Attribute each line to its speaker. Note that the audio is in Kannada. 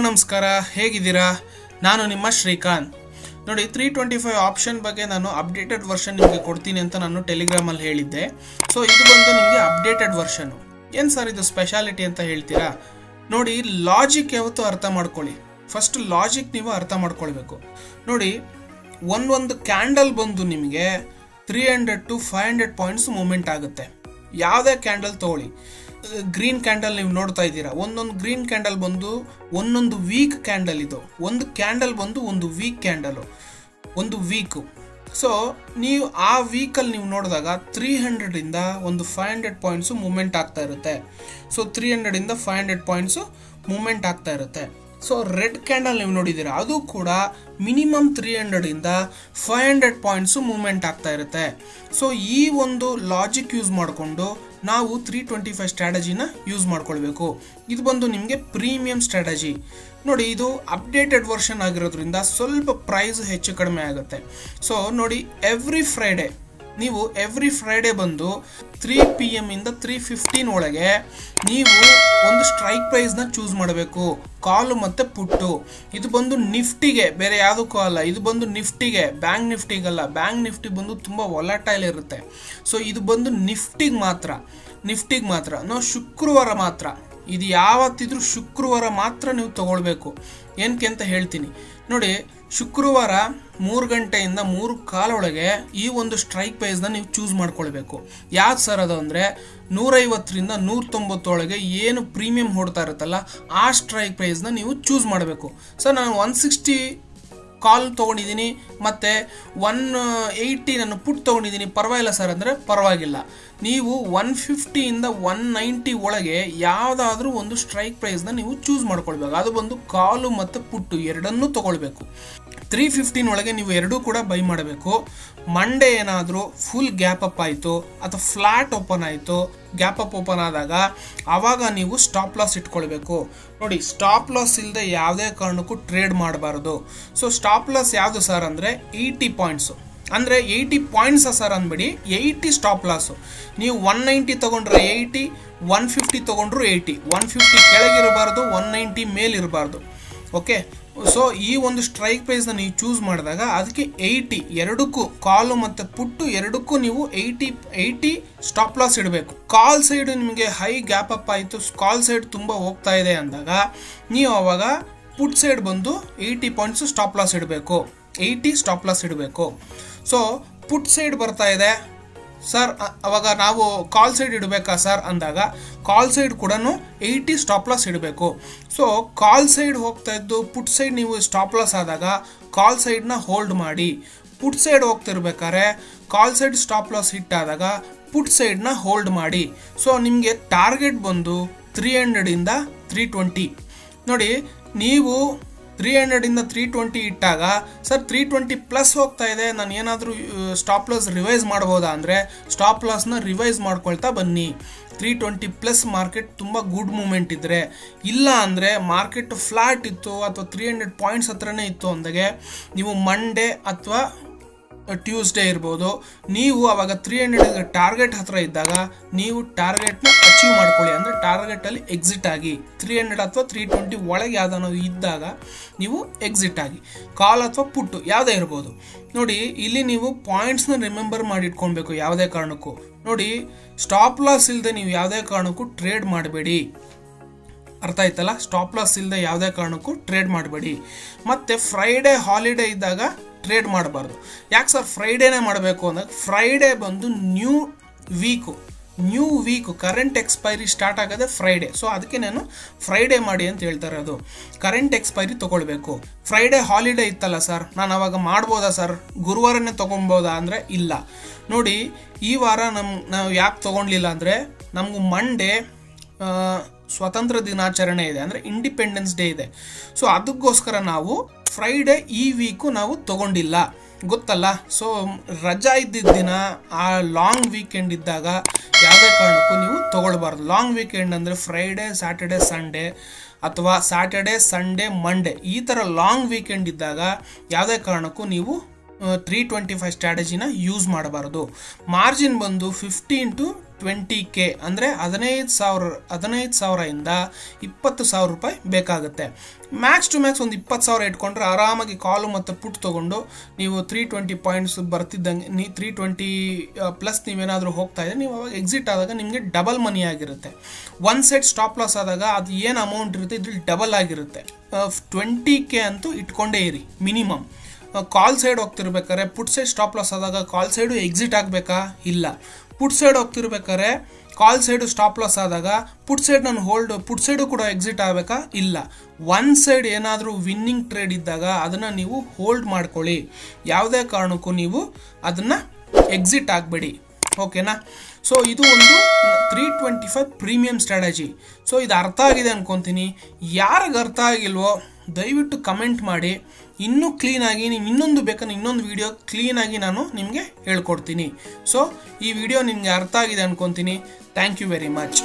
Speaker 1: ನಮಸ್ಕಾರ, ಹೇಗಿದ್ದೀರಾ? ನಾನು ನಿಮ್ಮ ಶ್ರೀಕಾಂತ್. ನೋಡಿ, 325 ಆಪ್ಷನ್ ಬಗ್ಗೆ ನಾನು ಅಪ್ಡೇಟೆಡ್ ವರ್ಷನ್ ನಿಮಗೆ ಕೊಡ್ತೀನಿ ಅಂತ ನಾನು ಟೆಲಿಗ್ರಾಮಲ್ಲಿ ಹೇಳಿದ್ದೆ. ಸೊ ಇದು ಬಂದು ನಿಮಗೆ ಅಪ್ಡೇಟೆಡ್ ವರ್ಷನ್. ಏನು ಸರ್ ಇದು ಸ್ಪೆಷಾಲಿಟಿ ಅಂತ ಹೇಳ್ತೀರಾ? ನೋಡಿ, ಲಾಜಿಕ್ ಯಾವತ್ತೂ ಅರ್ಥ ಮಾಡ್ಕೊಳ್ಳಿ. ಫಸ್ಟ್ ಲಾಜಿಕ್ ನೀವು ಅರ್ಥ ಮಾಡ್ಕೊಳ್ಬೇಕು. ನೋಡಿ, ಒಂದೊಂದು ಕ್ಯಾಂಡಲ್ ಬಂದು ನಿಮಗೆ 300 to 500 ಪಾಯಿಂಟ್ಸ್ ಮೂವ್ಮೆಂಟ್ ಆಗುತ್ತೆ. ಯಾವುದೇ ಕ್ಯಾಂಡಲ್ ತಗೊಳ್ಳಿ, ಗ್ರೀನ್ ಕ್ಯಾಂಡಲ್ ನೀವು ನೋಡ್ತಾ ಇದ್ದೀರಾ, ಒಂದೊಂದು ಗ್ರೀನ್ ಕ್ಯಾಂಡಲ್ ಬಂದು ಒಂದೊಂದು ವೀಕ್ ಕ್ಯಾಂಡಲ್. ಇದು ಒಂದು ಕ್ಯಾಂಡಲ್ ಬಂದು ಒಂದು ವೀಕ್ ಕ್ಯಾಂಡಲು, ಒಂದು ವೀಕು. ಸೊ ನೀವು ಆ ವೀಕಲ್ಲಿ ನೀವು ನೋಡಿದಾಗ 300 ಇಂದ ಒಂದು 500 ಪಾಯಿಂಟ್ಸು ಮೂವ್ಮೆಂಟ್ ಆಗ್ತಾ ಇರುತ್ತೆ. ಸೊ 300 ಇಂದ 500 ಪಾಯಿಂಟ್ಸು ಮೂವ್ಮೆಂಟ್ ಆಗ್ತಾ ಇರುತ್ತೆ. ಸೊ ರೆಡ್ ಕ್ಯಾಂಡಲ್ ನೀವು ನೋಡಿದ್ದೀರಾ, ಅದು ಕೂಡ ಮಿನಿಮಮ್ 300 ಇಂದ 500 ಪಾಯಿಂಟ್ಸು ಮೂವ್ಮೆಂಟ್ ಆಗ್ತಾ ಇರುತ್ತೆ. ಸೊ ಈ ಒಂದು ಲಾಜಿಕ್ ಯೂಸ್ ಮಾಡಿಕೊಂಡು ನಾವು 325 ಸ್ಟ್ರಾಟಜಿನ ಯೂಸ್ ಮಾಡ್ಕೊಳ್ಬೇಕು. ಇದು ಬಂದು ನಿಮಗೆ ಪ್ರೀಮಿಯಂ ಸ್ಟ್ರಾಟಜಿ. ನೋಡಿ, ಇದು ಅಪ್ಡೇಟೆಡ್ ವರ್ಷನ್ ಆಗಿರೋದ್ರಿಂದ ಸ್ವಲ್ಪ ಪ್ರೈಸ್ ಹೆಚ್ಚು ಕಡಿಮೆ ಆಗುತ್ತೆ. ಸೊ ನೋಡಿ, ಎವ್ರಿ ಫ್ರೈಡೆ ಬಂದು 3 PM ಇಂದ 3:15 ಒಳಗೆ ನೀವು ಒಂದು ಸ್ಟ್ರೈಕ್ ಪ್ರೈಸ್ನ ಚೂಸ್ ಮಾಡಬೇಕು. ಕಾಲು ಮತ್ತು ಪುಟ್ಟು. ಇದು ಬಂದು ನಿಫ್ಟಿಗೆ, ಬೇರೆ ಯಾವುದಕ್ಕೂ ಅಲ್ಲ. ಇದು ಬಂದು ನಿಫ್ಟಿಗೆ, ಬ್ಯಾಂಕ್ ನಿಫ್ಟಿಗಲ್ಲ. ಬ್ಯಾಂಕ್ ನಿಫ್ಟಿ ಬಂದು ತುಂಬ ವೊಲಟೈಲ್ ಇರುತ್ತೆ. ಸೊ ಇದು ಬಂದು ನಿಫ್ಟಿಗೆ ಮಾತ್ರ ನಾವು ಶುಕ್ರವಾರ ಮಾತ್ರ, ಇದು ಯಾವತ್ತಿದ್ರೂ ಶುಕ್ರವಾರ ಮಾತ್ರ ನೀವು ತಗೊಳ್ಬೇಕು. ಏನಕ್ಕೆ ಅಂತ ಹೇಳ್ತೀನಿ ನೋಡಿ. ಶುಕ್ರವಾರ 3 ಗಂಟೆಯಿಂದ 3:15 ಒಳಗೆ ಈ ಒಂದು ಸ್ಟ್ರೈಕ್ ಪ್ರೈಸ್ನ ನೀವು ಚೂಸ್ ಮಾಡ್ಕೊಳ್ಬೇಕು. ಯಾವ್ದು ಸರ್ ಅದು ಅಂದರೆ 150ರಿಂದ 190 ಒಳಗೆ ಏನು ಪ್ರೀಮಿಯಂ ಹೊಡ್ತಾ ಇರುತ್ತಲ್ಲ, ಆ ಸ್ಟ್ರೈಕ್ ಪ್ರೈಸ್ನ ನೀವು ಚೂಸ್ ಮಾಡಬೇಕು. ಸರ್ ನಾನು 160 ಕಾಲ್ ತೊಗೊಂಡಿದ್ದೀನಿ ಮತ್ತು 180 ನಾನು ಪುಟ್ ತೊಗೊಂಡಿದ್ದೀನಿ, ಪರವಾಗಿಲ್ಲ ಸರ್ ಅಂದರೆ ಪರವಾಗಿಲ್ಲ. ನೀವು 150 ಇಂದ 190 ಒಳಗೆ ಯಾವುದಾದ್ರೂ ಒಂದು ಸ್ಟ್ರೈಕ್ ಪ್ರೈಸ್ನ ನೀವು ಚೂಸ್ ಮಾಡ್ಕೊಳ್ಬೇಕು. ಅದು ಬಂದು ಕಾಲು ಮತ್ತು ಪುಟ್ಟು ಎರಡನ್ನೂ ತೊಗೊಳ್ಬೇಕು. 315 ಒಳಗೆ ನೀವು ಎರಡೂ ಕೂಡ ಬೈ ಮಾಡಬೇಕು. ಮಂಡೇ ಏನಾದರೂ ಫುಲ್ ಗ್ಯಾಪ್ ಅಪ್ ಆಯಿತು ಅಥವಾ ಫ್ಲಾಟ್ ಓಪನ್ ಆಯಿತು, ಗ್ಯಾಪ್ ಅಪ್ ಓಪನ್ ಆದಾಗ ಆವಾಗ ನೀವು ಸ್ಟಾಪ್ ಲಾಸ್ ಇಟ್ಕೊಳ್ಬೇಕು. ನೋಡಿ, ಸ್ಟಾಪ್ ಲಾಸ್ ಇಲ್ಲದೆ ಯಾವುದೇ ಕಾರಣಕ್ಕೂ ಟ್ರೇಡ್ ಮಾಡಬಾರ್ದು. ಸೊ ಸ್ಟಾಪ್ ಲಾಸ್ ಯಾವುದು ಸರ್ ಅಂದರೆ 80 ಪಾಯಿಂಟ್ಸು. ಅಂದರೆ 80 ಪಾಯಿಂಟ್ಸ ಸರ್ ಅಂದ್ಬಿಡಿ, 80 ಸ್ಟಾಪ್ ಲಾಸು. ನೀವು 190 ತೊಗೊಂಡ್ರೆ 80, 150 ತೊಗೊಂಡ್ರು 80. 150 ಕೆಳಗಿರಬಾರ್ದು, 190 ಮೇಲಿರಬಾರ್ದು. ಓಕೆ. ಸೊ ಈ ಒಂದು ಸ್ಟ್ರೈಕ್ ಪ್ರೈಸ್ನ ನೀವು ಚೂಸ್ ಮಾಡಿದಾಗ ಅದಕ್ಕೆ 80, ಎರಡಕ್ಕೂ ಕಾಲು ಮತ್ತು ಪುಟ್ಟು ಎರಡಕ್ಕೂ ನೀವು 80 ಸ್ಟಾಪ್ ಲಾಸ್ ಇಡಬೇಕು. ಕಾಲ್ ಸೈಡ್ ನಿಮಗೆ ಹೈ ಗ್ಯಾಪ್ ಅಪ್ ಆಯಿತು, ಕಾಲ್ ಸೈಡ್ ತುಂಬ ಹೋಗ್ತಾ ಇದೆ ಅಂದಾಗ ನೀವು ಅವಾಗ ಪುಟ್ ಸೈಡ್ ಬಂದು 80 ಪಾಯಿಂಟ್ಸ್ ಸ್ಟಾಪ್ ಲಾಸ್ ಇಡಬೇಕು. 80 ಸ್ಟಾಪ್ ಲಾಸ್ ಇಡಬೇಕು. ಸೊ ಪುಟ್ ಸೈಡ್ ಬರ್ತಾ ಇದೆ ಸರ್, ಅವಾಗ ನಾವು ಕಾಲ್ ಸೈಡ್ ಇಡಬೇಕಾ ಸರ್ ಅಂದಾಗ ಕಾಲ್ ಸೈಡ್ ಕೂಡ 80 ಸ್ಟಾಪ್ ಲಾಸ್ ಇಡಬೇಕು. ಸೊ ಕಾಲ್ ಸೈಡ್ ಹೋಗ್ತಾ ಇದ್ದು ಪುಟ್ ಸೈಡ್ ನೀವು ಸ್ಟಾಪ್ ಲಾಸ್ ಆದಾಗ ಕಾಲ್ ಸೈಡ್ನ ಹೋಲ್ಡ್ ಮಾಡಿ. ಪುಟ್ ಸೈಡ್ ಹೋಗ್ತಿರ್ಬೇಕಾದ್ರೆ call side stop loss hit ಆದಾಗ ಪುಟ್ ಸೈಡ್ನ ಹೋಲ್ಡ್ ಮಾಡಿ. ಸೊ ನಿಮಗೆ ಟಾರ್ಗೆಟ್ ಬಂದು 300 ಇಂದ 320. ನೋಡಿ, ನೀವು 300 ಇಂದ 320 ಇಟ್ಟಾಗ ಸರ್ 320 ಪ್ಲಸ್ ಹೋಗ್ತಾ ಇದೆ, ನಾನು ಏನಾದರೂ ಸ್ಟಾಪ್ ಲಾಸ್ ರಿವೈಸ್ ಮಾಡ್ಬೋದಾ ಅಂದರೆ ಸ್ಟಾಪ್ ಲಾಸ್ನ ರಿವೈಸ್ ಮಾಡ್ಕೊಳ್ತಾ ಬನ್ನಿ. 320 ಪ್ಲಸ್ ಮಾರ್ಕೆಟ್ ತುಂಬ ಗುಡ್ ಮೂಮೆಂಟ್ ಇದ್ದರೆ, ಇಲ್ಲ ಅಂದರೆ ಮಾರ್ಕೆಟ್ ಫ್ಲಾಟ್ ಇತ್ತು ಅಥವಾ 300 ಪಾಯಿಂಟ್ಸ್ ಹತ್ರನೇ ಇತ್ತು ಅಂದಾಗೆ ನೀವು ಮಂಡೇ ಅಥವಾ ಟ್ಯೂಸ್ಡೇ ಇರ್ಬೋದು, ನೀವು ಅವಾಗ 300 ಟಾರ್ಗೆಟ್ ಹತ್ರ ಇದ್ದಾಗ ನೀವು ಟಾರ್ಗೆಟ್ನ ಅಚೀವ್ ಮಾಡ್ಕೊಳ್ಳಿ. ಅಂದರೆ ಟಾರ್ಗೆಟಲ್ಲಿ ಎಕ್ಸಿಟ್ ಆಗಿ 300 ಅಥವಾ 320 ಒಳಗೆ ಯಾವುದೋ ಇದ್ದಾಗ ನೀವು ಎಕ್ಸಿಟ್ ಆಗಿ. ಕಾಲ್ ಅಥವಾ ಪುಟ್ಟು ಯಾವುದೇ ಇರ್ಬೋದು. ನೋಡಿ, ಇಲ್ಲಿ ನೀವು ಪಾಯಿಂಟ್ಸ್ನ ರಿಮೆಂಬರ್ ಮಾಡಿ ಇಟ್ಕೊಳ್ಬೇಕು ಯಾವುದೇ ಕಾರಣಕ್ಕೂ. ನೋಡಿ, ಸ್ಟಾಪ್ ಲಾಸ್ ಇಲ್ಲದೆ ನೀವು ಯಾವುದೇ ಕಾರಣಕ್ಕೂ ಟ್ರೇಡ್ ಮಾಡಬೇಡಿ. ಅರ್ಥ ಆಯ್ತಲ್ಲ? ಸ್ಟಾಪ್ ಲಾಸ್ ಇಲ್ಲದೆ ಯಾವುದೇ ಕಾರಣಕ್ಕೂ ಟ್ರೇಡ್ ಮಾಡಬೇಡಿ. ಮತ್ತು ಫ್ರೈಡೇ ಹಾಲಿಡೇ ಇದ್ದಾಗ ಟ್ರೇಡ್ ಮಾಡಬಾರ್ದು. ಯಾಕೆ ಸರ್ ಫ್ರೈಡೇನೇ ಮಾಡಬೇಕು ಅಂದಾಗ, ಫ್ರೈಡೇ ಬಂದು new week current expiry start ಆಗೋದೆ ಫ್ರೈಡೇ. ಸೊ ಅದಕ್ಕೆ ನಾನು ಫ್ರೈಡೇ ಮಾಡಿ ಅಂತ ಹೇಳ್ತಾ ಇರೋದು. ಕರೆಂಟ್ ಎಕ್ಸ್ಪೈರಿ ತೊಗೊಳ್ಬೇಕು. ಫ್ರೈಡೇ ಹಾಲಿಡೇ ಇತ್ತಲ್ಲ ಸರ್, ನಾನು ಅವಾಗ ಮಾಡ್ಬೋದಾ ಸರ್, ಗುರುವಾರನೇ ತೊಗೊಬೋದಾ ಅಂದರೆ ಇಲ್ಲ. ನೋಡಿ, ಈ ವಾರ ನಾವು ಯಾಕೆ ತೊಗೊಳ್ಲಿಲ್ಲ ಅಂದರೆ ನಮಗೂ ಮಂಡೇ ಸ್ವತಂತ್ರ ದಿನಾಚರಣೆ ಇದೆ, ಅಂದರೆ ಇಂಡಿಪೆಂಡೆನ್ಸ್ ಡೇ ಇದೆ. ಸೊ ಅದಕ್ಕೋಸ್ಕರ ನಾವು ಫ್ರೈಡೇ ಈ ವೀಕು ನಾವು ತೊಗೊಂಡಿಲ್ಲ, ಗೊತ್ತಲ್ಲ. ಸೊ ರಜಾ ಇದ್ದಿದ್ದ ದಿನ, ಆ ಲಾಂಗ್ ವೀಕೆಂಡ್ ಇದ್ದಾಗ ಯಾವುದೇ ಕಾರಣಕ್ಕೂ ನೀವು ತೊಗೊಳ್ಬಾರ್ದು. ಲಾಂಗ್ ವೀಕೆಂಡ್ ಅಂದರೆ ಫ್ರೈಡೇ, ಸ್ಯಾಟರ್ಡೇ, ಸಂಡೇ ಅಥವಾ ಸ್ಯಾಟರ್ಡೇ, ಸಂಡೇ, ಮಂಡೇ ಈ ಥರ ಲಾಂಗ್ ವೀಕೆಂಡ್ ಇದ್ದಾಗ ಯಾವುದೇ ಕಾರಣಕ್ಕೂ ನೀವು 325 ಸ್ಟ್ರಾಟಜಿನ ಯೂಸ್ ಮಾಡಬಾರ್ದು. ಮಾರ್ಜಿನ್ ಬಂದು 15 to 20K ಅಂದರೆ 15,000 ಇಂದ 20,000 ರೂಪಾಯಿ ಬೇಕಾಗುತ್ತೆ. ಮ್ಯಾಕ್ಸ್ ಟು ಮ್ಯಾಕ್ಸ್ ಒಂದು 20,000 ಇಟ್ಕೊಂಡ್ರೆ ಆರಾಮಾಗಿ ಕಾಲು ಮತ್ತು ಪುಟ್ ತೊಗೊಂಡು ನೀವು 320 ಪಾಯಿಂಟ್ಸ್ ಬರ್ತಿದ್ದಂಗೆ 320 ಪ್ಲಸ್ ನೀವೇನಾದರೂ ಹೋಗ್ತಾ ಇದ್ರೆ ನೀವು ಅವಾಗ ಎಕ್ಸಿಟ್ ಆದಾಗ ನಿಮಗೆ ಡಬಲ್ ಮನಿ ಆಗಿರುತ್ತೆ. ಒನ್ ಸೈಡ್ ಸ್ಟಾಪ್ ಲಾಸ್ ಆದಾಗ ಅದು ಏನು ಅಮೌಂಟ್ ಇರುತ್ತೆ ಇದ್ರಲ್ಲಿ ಡಬಲ್ ಆಗಿರುತ್ತೆ. 20K ಅಂತೂ ಇಟ್ಕೊಂಡೇ ಇರಿ ಮಿನಿಮಮ್. ಕಾಲ್ ಸೈಡ್ ಹೋಗ್ತಿರ್ಬೇಕಾದ್ರೆ ಪುಟ್ ಸೈಡ್ ಸ್ಟಾಪ್ ಲಾಸ್ ಆದಾಗ ಕಾಲ್ ಸೈಡು ಎಕ್ಸಿಟ್ ಆಗಬೇಕಾ? ಇಲ್ಲ. ಪುಟ್ ಸೈಡ್ ಹೋಗ್ತಿರ್ಬೇಕಾದ್ರೆ ಕಾಲ್ ಸೈಡು ಸ್ಟಾಪ್ ಲಾಸ್ ಆದಾಗ ಪುಟ್ ಸೈಡ್ ನಾನು ಪುಟ್ ಸೈಡು ಕೂಡ ಎಕ್ಸಿಟ್ ಆಗಬೇಕಾ? ಇಲ್ಲ. ಒನ್ ಸೈಡ್ ಏನಾದರೂ ವಿನ್ನಿಂಗ್ ಟ್ರೇಡ್ ಇದ್ದಾಗ ಅದನ್ನು ನೀವು ಹೋಲ್ಡ್ ಮಾಡ್ಕೊಳ್ಳಿ. ಯಾವುದೇ ಕಾರಣಕ್ಕೂ ನೀವು ಅದನ್ನು ಎಕ್ಸಿಟ್ ಆಗಬೇಡಿ. ಓಕೆನಾ? ಸೊ ಇದು ಒಂದು 325 ಪ್ರೀಮಿಯಂ ಸ್ಟ್ರಾಟಜಿ. ಸೊ ಇದು ಅರ್ಥ ಆಗಿದೆ ಅನ್ಕೊತೀನಿ. ಯಾರಿಗೆ ಅರ್ಥ ಆಗಿಲ್ವೋ ದಯವಿಟ್ಟು ಕಮೆಂಟ್ ಮಾಡಿ. ಇನ್ನೂ ಕ್ಲೀನಾಗಿ ನೀವು ಇನ್ನೊಂದು ಬೇಕಾದ್ರೆ ಇನ್ನೊಂದು ವಿಡಿಯೋ ಕ್ಲೀನಾಗಿ ನಾನು ನಿಮಗೆ ಹೇಳ್ಕೊಡ್ತೀನಿ. ಸೊ ಈ ವಿಡಿಯೋ ನಿಮಗೆ ಅರ್ಥ ಆಗಿದೆ ಅನ್ಕೊತೀನಿ. Thank you very much.